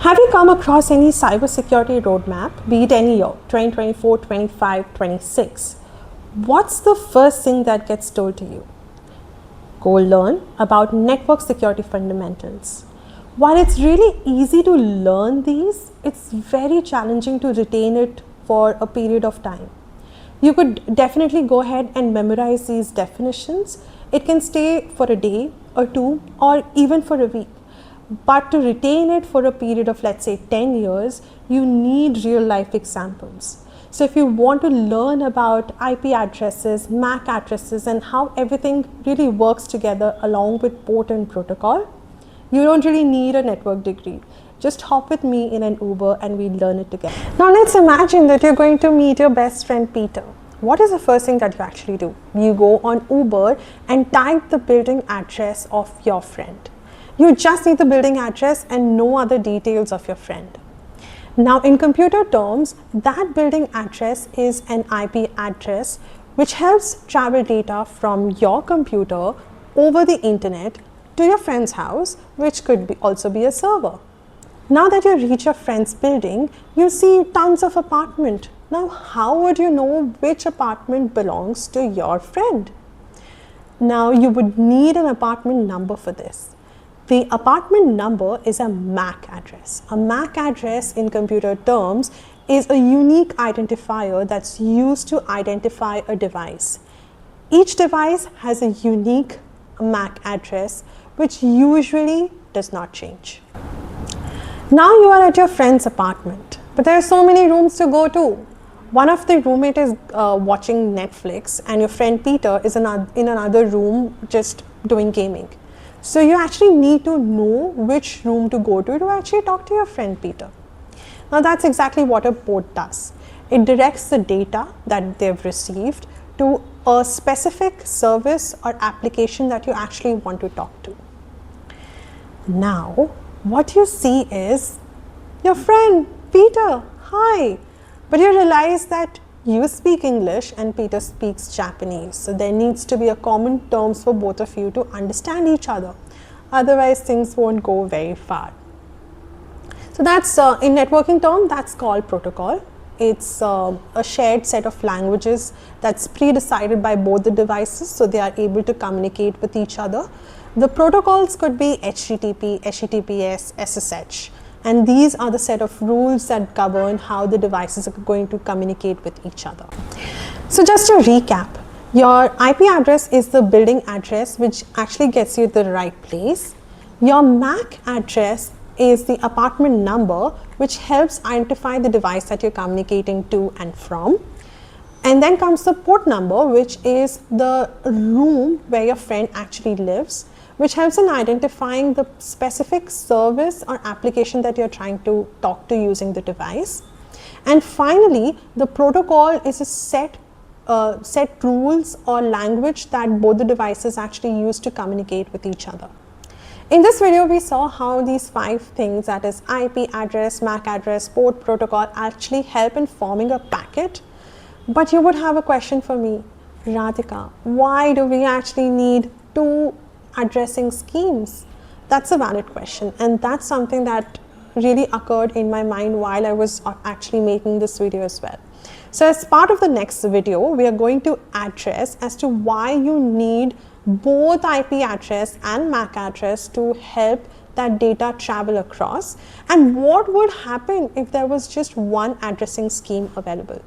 Have you come across any cybersecurity roadmap, be it any year, 2024, 25, 26? What's the first thing that gets told to you? Go learn about network security fundamentals. While it's really easy to learn these, it's very challenging to retain it for a period of time. You could definitely go ahead and memorize these definitions. It can stay for a day or two or even for a week. But to retain it for a period of, let's say, 10 years, you need real life examples. So if you want to learn about IP addresses, MAC addresses, and how everything really works together along with port and protocol, you don't really need a network degree. Just hop with me in an Uber and we learn it together. Now let's imagine that you're going to meet your best friend Peter. What is the first thing that you actually do? You go on Uber and type the building address of your friend. You just need the building address and no other details of your friend. Now in computer terms, that building address is an IP address which helps travel data from your computer over the internet to your friend's house, which could also be a server. Now that you reach your friend's building, you see tons of apartments. Now how would you know which apartment belongs to your friend? Now you would need an apartment number for this. The apartment number is a MAC address. A MAC address in computer terms is a unique identifier that's used to identify a device. Each device has a unique MAC address which usually does not change. Now you are at your friend's apartment, but there are so many rooms to go to. One of the roommates is watching Netflix and your friend Peter is in another room just doing gaming. So you actually need to know which room to go to actually talk to your friend Peter. Now that's exactly what a port does. It directs the data that they've received to a specific service or application that you actually want to talk to. Now, what you see is your friend Peter, hi, but you realize that you speak English and Peter speaks Japanese. So there needs to be a common terms for both of you to understand each other. Otherwise, things won't go very far. So that's in networking term, that's called protocol. It's a shared set of languages that's pre-decided by both the devices, so they are able to communicate with each other. The protocols could be HTTP, HTTPS, SSH. And these are the set of rules that govern how the devices are going to communicate with each other. So just to recap, your IP address is the building address which actually gets you to the right place. Your MAC address is the apartment number which helps identify the device that you're communicating to and from. And then comes the port number, which is the room where your friend actually lives, which helps in identifying the specific service or application that you're trying to talk to using the device. And finally, the protocol is a set rules or language that both the devices actually use to communicate with each other. In this video, we saw how these 5 things, that is IP address, MAC address, port, protocol, actually help in forming a packet. But you would have a question for me, Radhika, why do we actually need 2 addressing schemes? That's a valid question, and that's something that really occurred in my mind while I was actually making this video as well. So as part of the next video, we are going to address as to why you need both IP address and MAC address to help that data travel across, and what would happen if there was just one addressing scheme available.